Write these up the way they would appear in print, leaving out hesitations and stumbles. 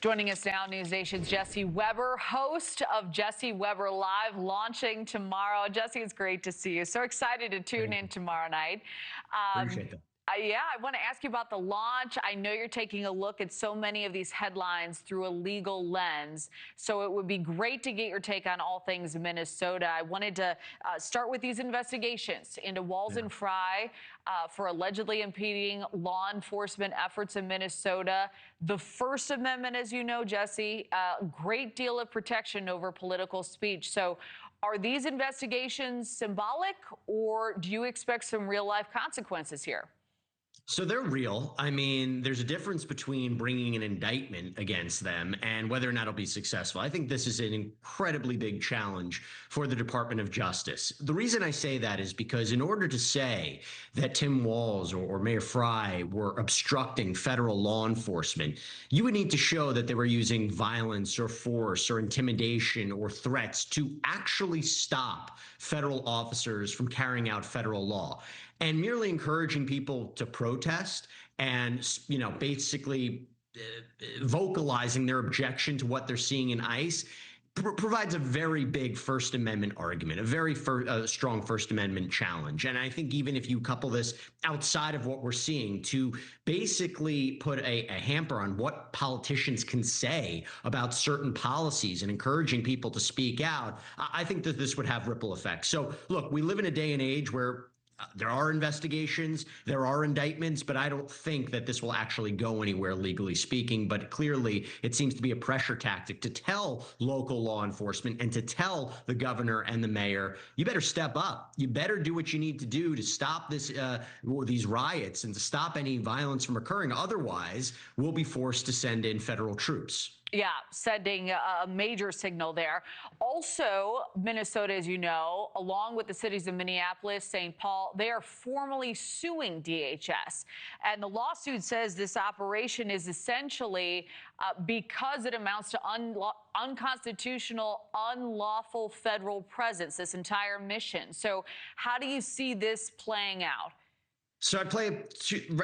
Joining us now, News Nation's Jesse Weber, host of Jesse Weber Live, launching tomorrow. Jesse, it's great to see you. So excited to tune in tomorrow night. Appreciate that. Yeah, I want to ask you about the launch. I know you're taking a look at so many of these headlines through a legal lens, so it would be great to get your take on all things Minnesota. I wanted to start with these investigations into Walls and Fry for allegedly impeding law enforcement efforts in Minnesota. The First Amendment, as you know, Jesse, a great deal of protection over political speech. So are these investigations symbolic, or do you expect some real-life consequences here? So they're real. I mean, there's a difference between bringing an indictment against them and whether or not it'll be successful. I think this is an incredibly big challenge for the Department of Justice. The reason I say that is because in order to say that Tim Walz or Mayor Fry were obstructing federal law enforcement, you would need to show that they were using violence or force or intimidation or threats to actually stop federal officers from carrying out federal law. And merely encouraging people to protest and, basically vocalizing their objection to what they're seeing in ICE provides a very big First Amendment argument, a very strong First Amendment challenge. And I think even if you couple this outside of what we're seeing to basically put a hamper on what politicians can say about certain policies and encouraging people to speak out, I think that this would have ripple effects. So look, we live in a day and age where there are investigations, there are indictments, but I don't think that this will actually go anywhere legally speaking. But clearly, it seems to be a pressure tactic to tell local law enforcement and to tell the governor and the mayor, you better step up. You better do what you need to do to stop these riots and to stop any violence from occurring. Otherwise, we'll be forced to send in federal troops. Yeah, sending a major signal there. Also, Minnesota, as you know, along with the cities of Minneapolis, St. Paul, they are formally suing DHS. And the lawsuit says this operation is essentially because it amounts to unconstitutional, unlawful federal presence, this entire mission. So how do you see this playing out? So I play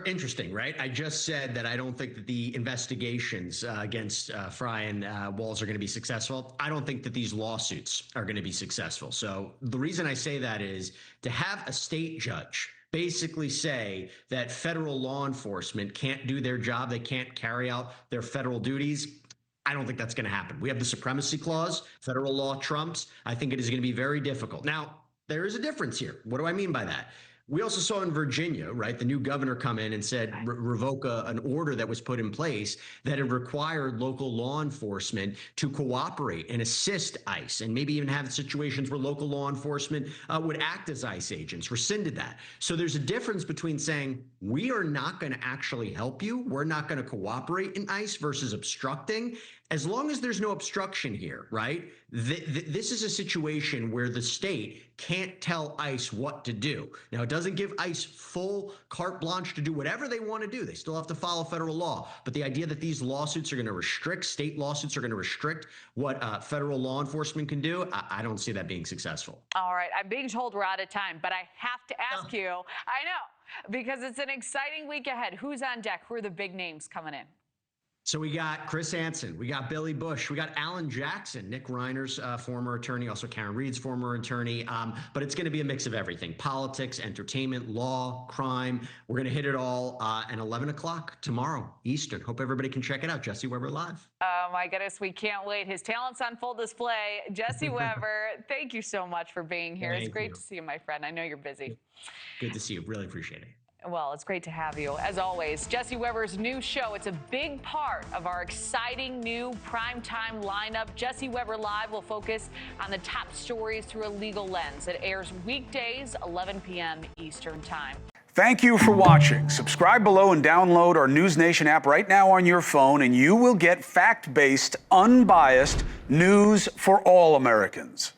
interesting, right? I just said that I don't think that the investigations against Fry and Walz are going to be successful. I don't think that these lawsuits are going to be successful. So the reason I say that is to have a state judge basically say that federal law enforcement can't do their job, they can't carry out their federal duties. I don't think that's going to happen. We have the supremacy clause, federal law trumps. I think it is going to be very difficult. Now, there is a difference here. What do I mean by that? We also saw in Virginia, right, the new governor come in and said revoke an order that was put in place that had required local law enforcement to cooperate and assist ICE and maybe even have situations where local law enforcement would act as ICE agents, rescinded that. So there's a difference between saying we are not going to actually help you, we're not going to cooperate in ICE versus obstructing. As long as there's no obstruction here, right, this is a situation where the state can't tell ICE what to do. Now, it doesn't give ICE full carte blanche to do whatever they want to do. They still have to follow federal law. But the idea that these lawsuits are going to restrict, state lawsuits are going to restrict what federal law enforcement can do, I don't see that being successful. All right. I'm being told we're out of time, but I have to ask you, I know, because it's an exciting week ahead. Who's on deck? Who are the big names coming in? So we got Chris Hansen, we got Billy Bush, we got Alan Jackson, Nick Reiner's former attorney, also Karen Reed's former attorney. But it's going to be a mix of everything: politics, entertainment, law, crime. We're going to hit it all at 11 o'clock tomorrow Eastern. Hope everybody can check it out. Jesse Weber Live. Oh, my goodness. We can't wait. His talent's on full display. Jesse Weber, thank you so much for being here. It's great to see you, my friend. I know you're busy. Good to see you. Really appreciate it. Well, it's great to have you. As always, Jesse Weber's new show, it's a big part of our exciting new primetime lineup. Jesse Weber Live will focus on the top stories through a legal lens. It airs weekdays, 11 p.m. Eastern Time. Thank you for watching. Subscribe below and download our NewsNation app right now on your phone, and you will get fact-based, unbiased news for all Americans.